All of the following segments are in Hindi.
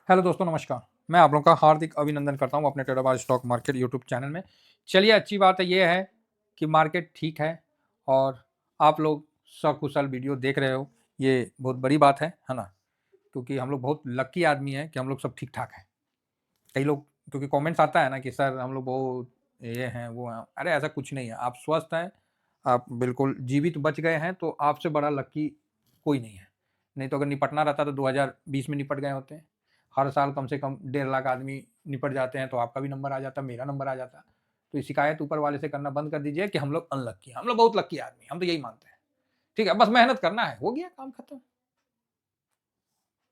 हेलो दोस्तों, नमस्कार। मैं आप लोगों का हार्दिक अभिनंदन करता हूँ अपने ट्रेडरबाज स्टॉक मार्केट यूट्यूब चैनल में। चलिए, अच्छी बात है ये है कि मार्केट ठीक है और आप लोग सकुशल वीडियो देख रहे हो, ये बहुत बड़ी बात है ना? क्योंकि हम लोग बहुत लकी आदमी हैं कि हम लोग सब ठीक-ठाक हैं। कई लोग क्योंकि कमेंट्स आता है ना कि सर हम लोग बहुत ये हैं, वो हैं। अरे ऐसा कुछ नहीं है, आप स्वस्थ हैं, आप बिल्कुल जीवित बच गए हैं तो आपसे बड़ा लकी कोई नहीं है। नहीं तो अगर निपटना रहता तो 2020 में निपट गए होते। हर साल कम से कम 1.5 लाख आदमी निपट जाते हैं तो आपका भी नंबर आ जाता, मेरा नंबर आ जाता। तो ये शिकायत ऊपर वाले से करना बंद कर दीजिए कि हम लोग अनलक्की हैं। हम लोग बहुत लकी आदमी हैं, हम तो यही मानते हैं। ठीक है, बस मेहनत करना है, हो गया काम खत्म।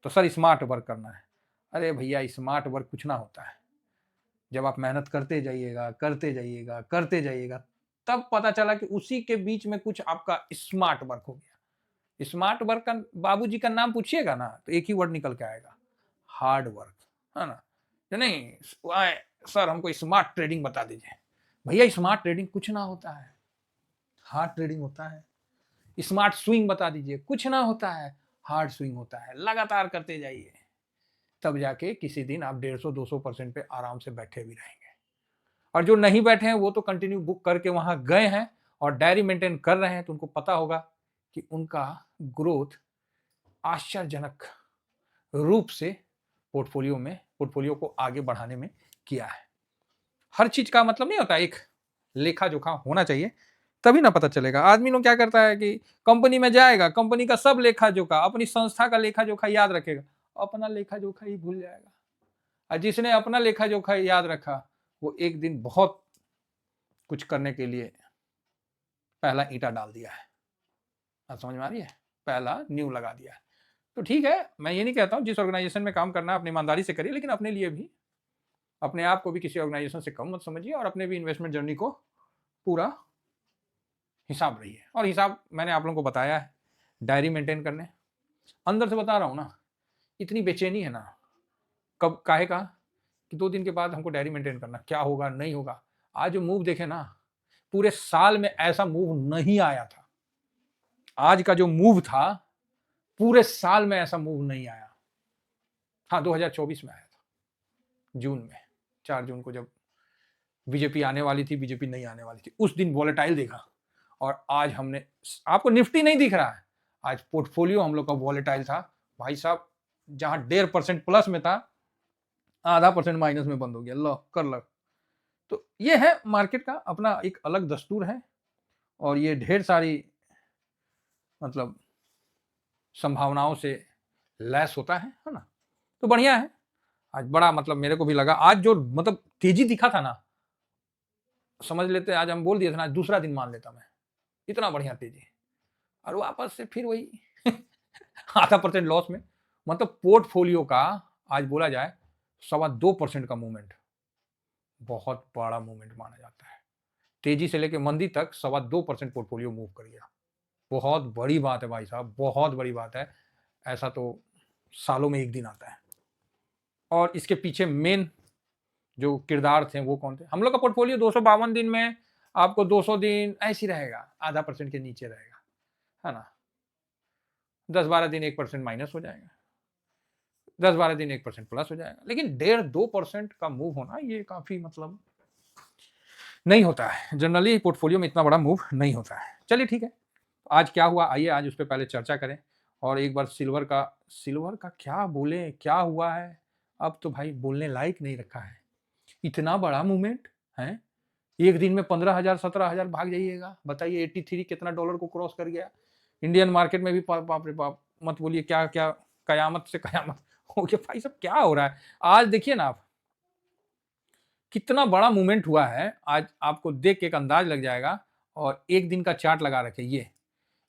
तो सर स्मार्ट वर्क करना है। अरे भैया, स्मार्ट वर्क कुछ ना होता है। जब आप मेहनत करते जाइएगा, करते जाइएगा, करते जाइएगा, तब पता चला कि उसी के बीच में कुछ आपका स्मार्ट वर्क हो गया। स्मार्ट वर्क का बाबूजी का नाम पूछिएगा ना तो एक ही वर्ड निकल के आएगा, हार्ड वर्क, है ना? कि नहीं आए, सर हमको स्मार्ट ट्रेडिंग बता दीजिए। भैया, स्मार्ट ट्रेडिंग कुछ ना होता है, हार्ड ट्रेडिंग होता है। स्मार्ट स्विंग बता दीजिए, कुछ ना होता है, हार्ड स्विंग होता है। लगातार करते जाइए, तब जाके किसी दिन आप 150-200% पे आराम से बैठे भी रहेंगे। और जो नहीं बैठे हैं वो तो कंटिन्यू बुक करके वहां गए हैं और डायरी मेंटेन कर रहे हैं, तो उनको पता होगा कि उनका ग्रोथ आश्चर्यजनक रूप से पोर्टफोलियो को आगे बढ़ाने में किया है। हर चीज का मतलब नहीं होता, एक लेखा जोखा होना चाहिए, तभी ना पता चलेगा। आदमी लोग क्या करता है कि कंपनी में जाएगा, कंपनी का सब लेखा जोखा, अपनी संस्था का लेखा जोखा याद रखेगा, अपना लेखा जोखा ही भूल जाएगा। और जिसने अपना लेखा जोखा याद रखा वो एक दिन बहुत कुछ करने के लिए पहला ईंटा डाल दिया है। आप समझ में आ रही है? पहला नींव लगा दिया है। तो ठीक है, मैं ये नहीं कहता हूँ जिस ऑर्गेनाइजेशन में काम करना है अपनी ईमानदारी से करिए, लेकिन अपने लिए भी, अपने आप को भी किसी ऑर्गेनाइजेशन से कम मत समझिए और अपने भी इन्वेस्टमेंट जर्नी को पूरा हिसाब रहिए। और हिसाब मैंने आप लोगों को बताया है, डायरी मेंटेन करने। अंदर से बता रहा हूँ ना, इतनी बेचैनी है ना, कब काहे का कि 2 दिन के बाद हमको डायरी मेंटेन करना, क्या होगा नहीं होगा। आज जो मूव देखे ना, पूरे साल में ऐसा मूव नहीं आया था। आज का जो मूव था, पूरे साल में ऐसा मूव नहीं आया। हाँ, 2024 में आया था, जून में, 4 जून को, जब बीजेपी आने वाली थी, बीजेपी नहीं आने वाली थी, उस दिन वॉलेटाइल देखा। और आज हमने, आपको निफ्टी नहीं दिख रहा है, आज पोर्टफोलियो हम लोग का वॉलेटाइल था भाई साहब। जहां 1.5% प्लस में था, ½ % माइनस में बंद हो गया। लो कर लो। तो ये है मार्केट का अपना एक अलग दस्तूर है और ये ढेर सारी मतलब संभावनाओं से लैस होता है ना? तो बढ़िया है। आज बड़ा मतलब मेरे को भी लगा, आज जो मतलब तेजी दिखा था ना, समझ लेते आज हम बोल दिए थे ना, दूसरा दिन मान लेता मैं, इतना बढ़िया तेजी। और वापस से फिर वही ½ % लॉस में। मतलब पोर्टफोलियो का आज बोला जाए 2.25% का मूवमेंट बहुत बड़ा मूवमेंट माना जाता है। तेजी से लेकर मंदी तक 2.25% पोर्टफोलियो मूव कर गया। बहुत बड़ी बात है भाई साहब, बहुत बड़ी बात है। ऐसा तो सालों में एक दिन आता है। और इसके पीछे मेन जो किरदार थे वो कौन थे? हम लोग का पोर्टफोलियो 252 दिन में आपको 200 दिन ऐसी रहेगा, ½ % के नीचे रहेगा, है ना? 10-12 दिन 1% माइनस हो जाएगा, 10-12 दिन 1% प्लस हो जाएगा, लेकिन 1.5-2% का मूव होना ये काफी मतलब नहीं होता है। जनरली पोर्टफोलियो में इतना बड़ा मूव नहीं होता है। चलिए ठीक है, आज क्या हुआ आइए आज उस पर पहले चर्चा करें। और एक बार सिल्वर का क्या बोले, क्या हुआ है, अब तो भाई बोलने लायक नहीं रखा है। इतना बड़ा मूवमेंट है, एक दिन में 15,000 17,000 भाग जाइएगा। बताइए 83 कितना डॉलर को क्रॉस कर गया। इंडियन मार्केट में भी बाप रे बाप, मत बोलिए क्या क्या, कयामत से कयामत हो गया भाई साहब। क्या हो रहा है आज देखिए ना आप, कितना बड़ा मूवमेंट हुआ है आज, आपको देख के एक अंदाज लग जाएगा। और एक दिन का चार्ट लगा रखे, ये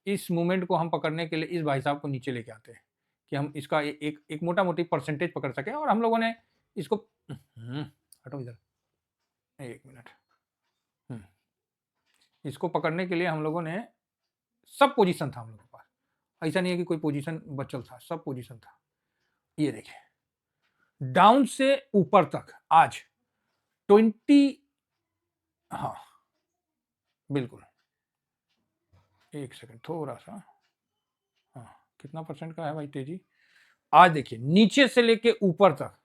इस मूवमेंट को हम पकड़ने के लिए इस भाई साहब को नीचे लेके आते हैं कि हम इसका एक मोटा मोटी परसेंटेज पकड़ सके। और हम लोगों ने इसको हटो इधर, एक मिनट। इसको पकड़ने के लिए हम लोगों ने, सब पोजीशन था हम लोगों के पास, ऐसा नहीं है कि कोई पोजीशन बचल था, सब पोजीशन था। ये देखिए, डाउन से ऊपर तक आज 20, हाँ बिल्कुल, एक सेकंड थोड़ा सा, हाँ कितना परसेंट का है भाई तेजी? आज देखिए नीचे से लेके ऊपर तक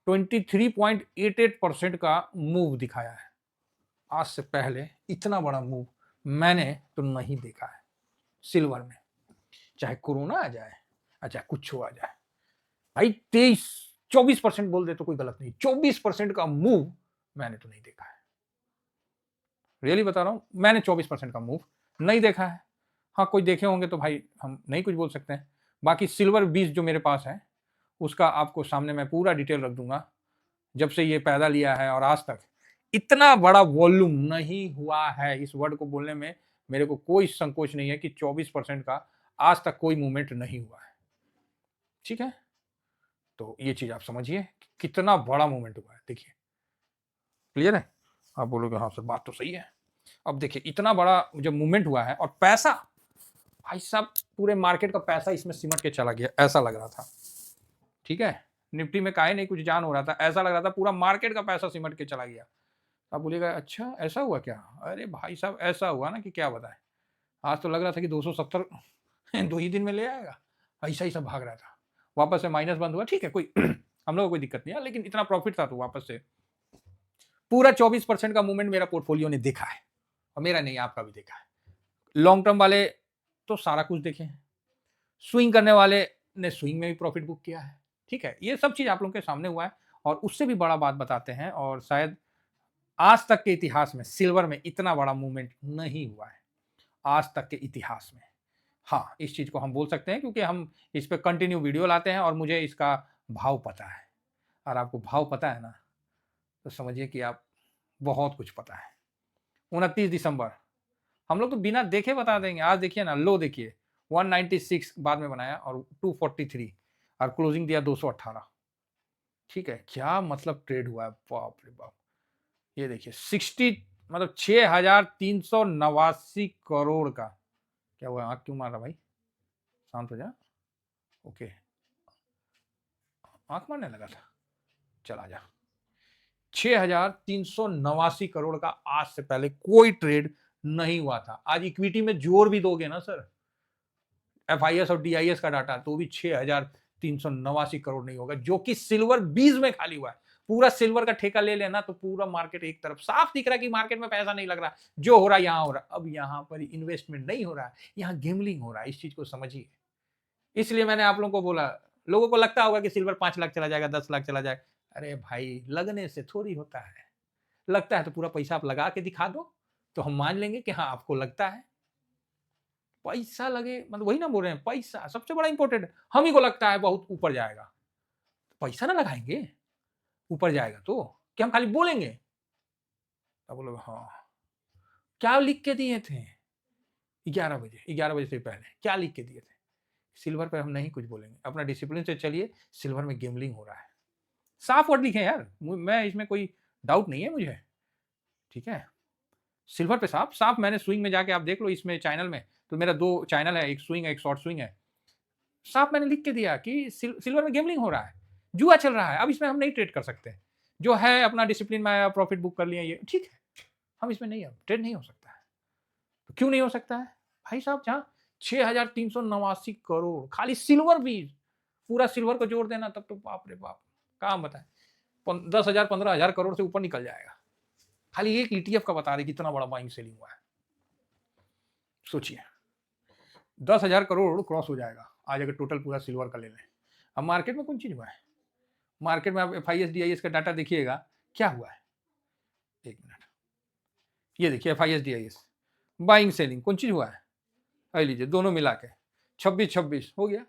23.88% का मूव दिखाया है। आज से पहले इतना बड़ा मूव मैंने तो नहीं देखा है सिल्वर में, चाहे कोरोना आ जाए चाहे कुछ हो आ जाए। भाई 23-24% बोल दे तो कोई गलत नहीं, 24% का मूव मैंने तो नहीं देखा है। रियली बता रहा हूं, मैंने 24% का मूव नहीं देखा है। हाँ कोई देखे होंगे तो भाई हम नहीं कुछ बोल सकते हैं। बाकी सिल्वर 20 जो मेरे पास है उसका आपको सामने मैं पूरा डिटेल रख दूंगा। जब से ये पैदा लिया है और आज तक इतना बड़ा वॉल्यूम नहीं हुआ है। इस वर्ड को बोलने में मेरे को कोई संकोच नहीं है कि 24% का आज तक कोई मूवमेंट नहीं हुआ है। ठीक है, तो ये चीज आप समझिए कितना बड़ा मूवमेंट हुआ है। देखिए क्लियर है, आप बोलोगे हाँ सर बात तो सही है। अब देखिए इतना बड़ा जब मूवमेंट हुआ है और पैसा, भाई साहब पूरे मार्केट का पैसा इसमें सिमट के चला गया, ऐसा लग रहा था। ठीक है, निफ्टी में काहे नहीं कुछ जान हो रहा था, ऐसा लग रहा था पूरा मार्केट का पैसा सिमट के चला गया। आप बोलिएगा अच्छा ऐसा हुआ क्या? अरे भाई साहब ऐसा हुआ ना कि क्या बताएं। आज तो लग रहा था कि 270 दो ही दिन में ले आएगा, ऐसा ही सब भाग रहा था। वापस से माइनस बंद हुआ, ठीक है कोई हम लोग को कोई दिक्कत नहीं है, लेकिन इतना प्रॉफिट था तो वापस से पूरा 24% का मूवमेंट मेरा पोर्टफोलियो ने देखा है, और मेरा नहीं आपका भी देखा है। लॉन्ग टर्म वाले तो सारा कुछ देखे हैं, स्विंग करने वाले ने स्विंग में भी प्रॉफिट बुक किया है। ठीक है, ये सब चीज आप लोगों के सामने हुआ है, और उससे भी बड़ा बात बताते हैं, और शायद आज तक के इतिहास में सिल्वर में इतना बड़ा मूवमेंट नहीं हुआ है आज तक के इतिहास में। हाँ इस चीज को हम बोल सकते हैं क्योंकि हम इस पे कंटिन्यू वीडियो लाते हैं और मुझे इसका भाव पता है। और आपको भाव पता है ना तो समझिए कि आप बहुत कुछ पता है। 29 दिसंबर हम लोग तो बिना देखे बता देंगे। आज देखिए ना, लो देखिए 196 बाद में बनाया और 243 और क्लोजिंग दिया 218। ठीक है, क्या मतलब ट्रेड हुआ है, बाप रे बाप। ये देखिए 60 मतलब 6389 करोड़ का। क्या हुआ, आंख क्यों मार रहा भाई, शांत हो जा। ओके, आंख मारने लगा था, चला जा। 6389 करोड़ का आज से पहले कोई ट्रेड नहीं हुआ था। आज इक्विटी में जोर भी दोगे ना सर, एफआईएस और डीआईएस का डाटा, तो भी 6389 करोड़ नहीं होगा, जो कि सिल्वर 20 में खाली हुआ है। पूरा सिल्वर का ठेका ले लेना तो पूरा मार्केट एक तरफ साफ दिख रहा है कि मार्केट में पैसा नहीं लग रहा, जो हो रहा है यहां हो रहा। अब यहां पर इन्वेस्टमेंट नहीं हो रहा है, यहां गेमलिंग हो रहा है, इस चीज को समझिए। इसलिए मैंने आप लोगों को बोला, लोगों को लगता होगा कि सिल्वर 5 लाख चला जाएगा, 10 लाख चला जाएगा। अरे भाई लगने से थोड़ी होता है, लगता है तो पूरा पैसा आप लगा के दिखा दो तो हम मान लेंगे कि हाँ आपको लगता है। पैसा लगे मतलब वही ना बोल रहे हैं, पैसा सबसे बड़ा इंपॉर्टेंट है। हम ही को लगता है बहुत ऊपर जाएगा, पैसा ना लगाएंगे ऊपर जाएगा तो क्या हम खाली बोलेंगे? तब बोलोगे हाँ, क्या लिख के दिए थे 11 बजे से पहले, क्या लिख के दिए थे? सिल्वर पे हम नहीं कुछ बोलेंगे, अपना डिसिप्लिन से चलिए। सिल्वर में गेमलिंग हो रहा है, साफ वर्ड लिखे यार, मैं इसमें कोई डाउट नहीं है मुझे। ठीक है, सिल्वर पे साफ साफ मैंने स्विंग में जाके आप देख लो, इसमें चैनल में तो मेरा 2 चैनल है, एक स्विंग है एक शॉर्ट स्विंग है। साफ मैंने लिख के दिया कि सिल्वर में गेमलिंग हो रहा है, जुआ चल रहा है। अब इसमें हम नहीं ट्रेड कर सकते, जो है अपना डिसिप्लिन में आया, प्रॉफिट बुक कर लिया, ये ठीक है। हम इसमें नहीं, ट्रेड नहीं हो सकता है। तो क्यों नहीं हो सकता है भाई साहब? जहां 6389 करोड़ खाली सिल्वर भी, पूरा सिल्वर को जोड़ देना तब तो बाप रे बाप, काम बताए 10,000 15,000 करोड़ से ऊपर निकल जाएगा। खाली एक ईटीएफ का बता दे कितना बड़ा बाइंग सेलिंग हुआ है। सोचिए 10,000 करोड़ क्रॉस हो जाएगा आज अगर टोटल पूरा सिल्वर का ले लें। अब मार्केट में कौन चीज हुआ है, मार्केट में आप एफआईएस डीआईएस का डाटा देखिएगा क्या हुआ है। एक मिनट, ये देखिए एफआईएस डीआईएस बाइंग सेलिंग कौन चीज हुआ है, आई लीजिए दोनों मिला के 26-26 हो गया,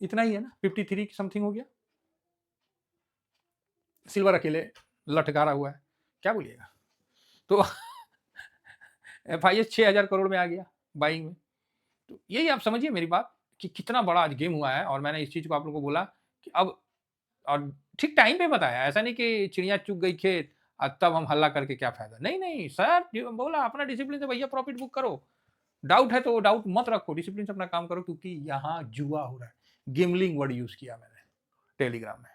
इतना ही है ना, 53 समथिंग हो गया। सिल्वर अकेले लटकारा हुआ है, क्या बोलिएगा। तो एफआईएस 6,000 करोड़ में आ गया बाइंग में। तो यही आप समझिए मेरी बात कि कितना बड़ा आज गेम हुआ है। और मैंने इस चीज को आप लोगों को बोला कि अब, और ठीक टाइम पे बताया, ऐसा नहीं कि चिड़िया चुग गई खेत और तब हम हल्ला करके क्या फायदा। नहीं नहीं सर, बोला अपना डिसिप्लिन से भैया प्रॉफिट बुक करो, डाउट है तो डाउट मत रखो, डिसिप्लिन से अपना काम करो, क्योंकि यहाँ जुआ हो रहा है। गेमलिंग वर्ड यूज किया मैंने टेलीग्राम में,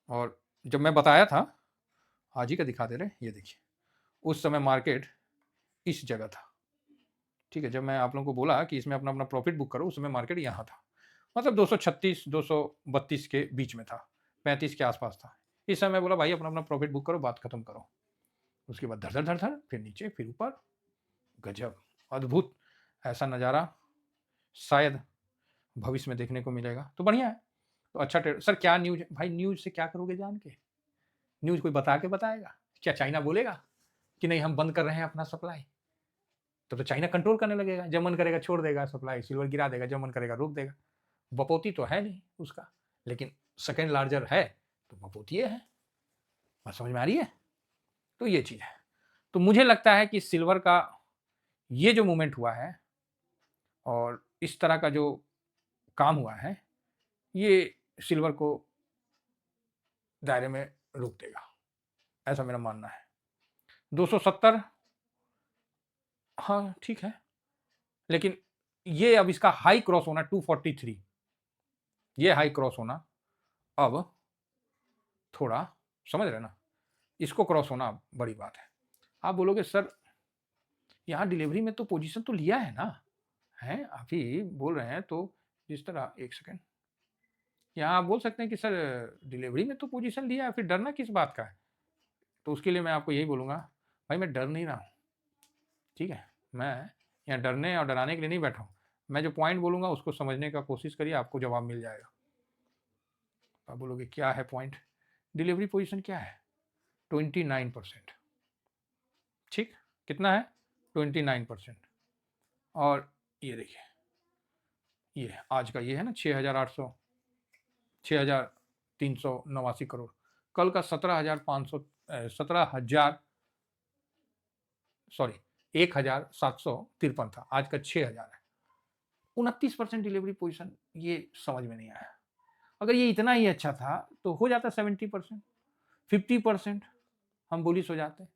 और जब मैं बताया था, आज ही का दिखा दे रहे, ये देखिए उस समय मार्केट इस जगह था। ठीक है, जब मैं आप लोगों को बोला कि इसमें अपना अपना प्रॉफिट बुक करो, उस समय मार्केट यहाँ था। मतलब 236 232 के बीच में था, 35 के आसपास था। इस समय बोला भाई अपना अपना प्रॉफिट बुक करो, बात खत्म करो। उसके बाद धड़ धड़ धड़ धड़, फिर नीचे, फिर ऊपर। गजब, अद्भुत, ऐसा नज़ारा शायद भविष्य में देखने को मिलेगा। तो बढ़िया है। तो अच्छा ट्रेड। सर क्या न्यूज? भाई न्यूज से क्या करोगे जान के? न्यूज कोई बता के बताएगा? क्या चाइना बोलेगा कि नहीं हम बंद कर रहे हैं अपना सप्लाई? तो चाइना कंट्रोल करने लगेगा, जब मन करेगा छोड़ देगा सप्लाई, सिल्वर गिरा देगा, जब मन करेगा रोक देगा। बपोती तो है नहीं उसका, लेकिन सेकेंड लार्जर है तो बपोती है। बात समझ में आ रही है? तो ये चीज है। तो मुझे लगता है कि सिल्वर का ये जो मूवमेंट हुआ है और इस तरह का जो काम हुआ है, ये सिल्वर को दायरे में रोक देगा, ऐसा मेरा मानना है। 270, हाँ ठीक है, लेकिन ये अब इसका हाई क्रॉस होना 243, ये हाई क्रॉस होना अब थोड़ा, समझ रहे ना, इसको क्रॉस होना बड़ी बात है। आप बोलोगे सर यहाँ डिलीवरी में तो पोजीशन तो लिया है ना, हैं आप ही बोल रहे हैं, तो जिस तरह, एक सेकेंड, यहाँ आप बोल सकते हैं कि सर डिलीवरी में तो पोजीशन लिया है, फिर डरना किस बात का है? तो उसके लिए मैं आपको यही बोलूँगा, भाई मैं डर नहीं रहा हूँ, ठीक है, मैं यहाँ डरने और डराने के लिए नहीं बैठा हूँ। मैं जो पॉइंट बोलूँगा उसको समझने का कोशिश करिए, आपको जवाब मिल जाएगा। आप बोलोगे क्या है पॉइंट? डिलीवरी पोजीशन क्या है? 29%, ठीक, कितना है? 29%। और ये देखिए, ये आज का ये है ना 6,389 करोड़, कल का 1,753 था, आज का 6,000 है। 29% डिलीवरी पोजीशन, ये समझ में नहीं आया। अगर ये इतना ही अच्छा था तो हो जाता 70%, 50% हम बुलिश हो जाते।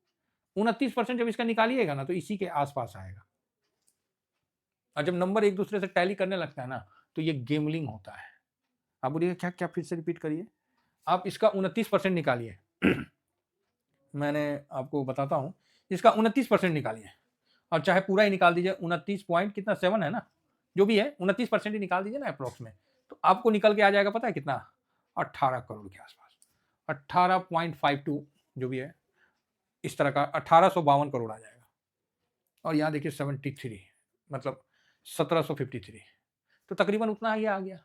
29% जब इसका निकालिएगा ना तो इसी के आसपास आएगा। और जब नंबर एक दूसरे से टैली करने लगता है ना तो ये गेमलिंग होता है। आप बोलिए क्या क्या, फिर से रिपीट करिए। आप इसका 29% निकालिए मैंने आपको बताता हूं, इसका 29% निकालिए, और चाहे पूरा ही निकाल दीजिए, 29 पॉइंट कितना 7 है ना, जो भी है 29% ही निकाल दीजिए ना अप्रोक्स में, तो आपको निकल के आ जाएगा पता है कितना? 18 करोड़ के आसपास, 18.52 जो भी है, इस तरह का 1852 करोड़ आ जाएगा। और यहाँ देखिए 73, मतलब 1753, तो तकरीबन उतना ही आ गया।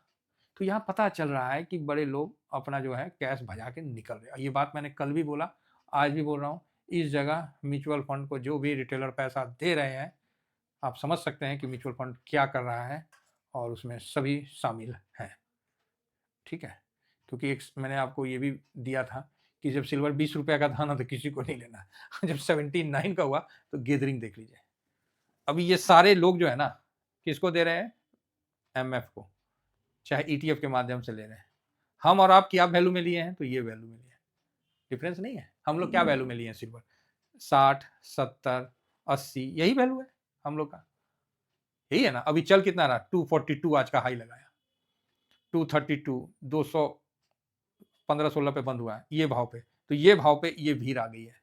तो यहाँ पता चल रहा है कि बड़े लोग अपना जो है कैश भजा के निकल रहे। ये बात मैंने कल भी बोला, आज भी बोल रहा हूँ, इस जगह म्यूचुअल फंड को जो भी रिटेलर पैसा दे रहे हैं, आप समझ सकते हैं कि म्यूचुअल फंड क्या कर रहा है, और उसमें सभी शामिल हैं, ठीक है। क्योंकि एक मैंने आपको ये भी दिया था कि जब सिल्वर 20 रुपये का था ना तो किसी को नहीं लेना, जब 79 का हुआ तो गैदरिंग देख लीजिए। अभी ये सारे लोग जो है ना, किसको दे रहे हैं? एमएफ को, चाहे ईटीएफ के माध्यम से ले रहे हैं। हम और आप क्या वैल्यू में लिए हैं? तो ये वैल्यू में लिए, डिफरेंस नहीं है। हम लोग क्या वैल्यू में लिए हैं सिल्वर? 60, 70, 80, यही वैल्यू है हम लोग का, यही है ना। अभी चल कितना रहा? 242 आज का हाई लगाया, 232, 200, 15-16 पे बंद हुआ है, ये भाव पे। तो ये भाव पे ये भीड़ आ गई है,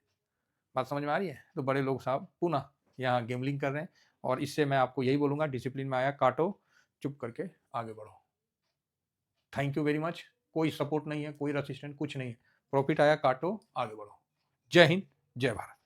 बात समझ में आ रही है? तो बड़े लोग साहब पुनः यहाँ गेमलिंग कर रहे हैं, और इससे मैं आपको यही बोलूंगा, डिसिप्लिन में आया काटो, चुप करके आगे बढ़ो। Thank you very much. कोई सपोर्ट नहीं है, कोई रसिस्टेंट कुछ नहीं है, प्रॉफिट आया काटो, आगे बढ़ो। जय हिंद, जय भारत।